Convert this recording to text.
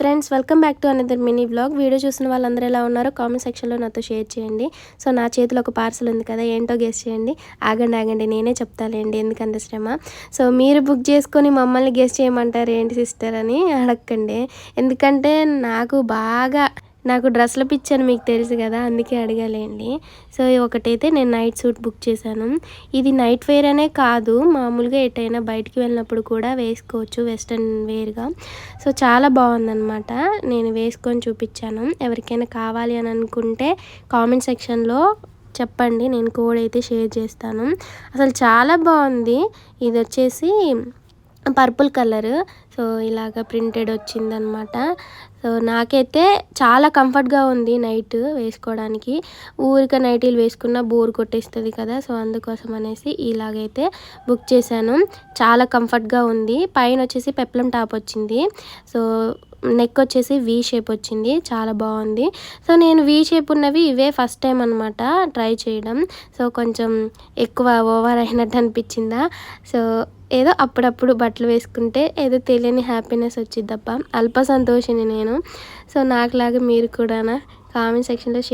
Friends welcome back to another mini vlog. Video చూసిన వాళ్ళందరూ ఎలా ఉన్నారో కామెంట్ సెక్షన్లో నాతో షేర్ చేయండి. సో నా చేతిలో ఒక పార్సల్ ఉంది కదా, ఏంటో గెస్ చేయండి. ఆగండి నేనే చెప్తాలేండి, ఎందుకంత శ్రమ. సో మీరు బుక్ చేసుకొని మమ్మల్ని గెస్ చేయమంటారు ఏంటి సిస్టర్ అని అడగండి. ఎందుకంటే నాకు డ్రెస్ల పిచ్చి అని మీకు తెలుసు కదా, అందుకే అడగాలేండి. సో ఒకటైతే నేను నైట్ సూట్ బుక్ చేశాను. ఇది నైట్ వేర్ అనే కాదు, మామూలుగా ఎటైనా బయటికి వెళ్ళినప్పుడు కూడా వేసుకోవచ్చు వెస్ట్రన్ వేర్గా. సో చాలా బాగుందన్నమాట. నేను వేసుకొని చూపించాను. ఎవరికైనా కావాలి అని అనుకుంటే కామెంట్ సెక్షన్లో చెప్పండి, నేను కోడ్ అయితే షేర్ చేస్తాను. అసలు చాలా బాగుంది. ఇది వచ్చేసి పర్పుల్ కలర్. సో ఇలాగ ప్రింటెడ్ వచ్చిందనమాట. సో నాకైతే చాలా కంఫర్ట్గా ఉంది నైట్ వేసుకోవడానికి. ఊరిక నైటీలు వేసుకున్న బోర్ కొట్టేస్తుంది కదా, సో అందుకోసం అనేసి ఇలాగైతే బుక్ చేశాను. చాలా కంఫర్ట్గా ఉంది. పైన వచ్చేసి పెప్లం టాప్ వచ్చింది. సో నెక్ వచ్చేసి వీ షేప్ వచ్చింది, చాలా బాగుంది. సో నేను వీ షేప్ ఉన్నవి ఇవే ఫస్ట్ టైం అనమాట ట్రై చేయడం. సో కొంచెం ఎక్కువ ఓవర్ అయినట్టు అనిపించిందా. సో ఏదో అప్పుడప్పుడు బట్టలు వేసుకుంటే ఏదో తెలియని హ్యాపీనెస్ వచ్చిద్దప్ప. అల్ప సంతోషిని నేను. సో నాకులాగా మీరు కూడా కామెంట్ సెక్షన్లో షేర్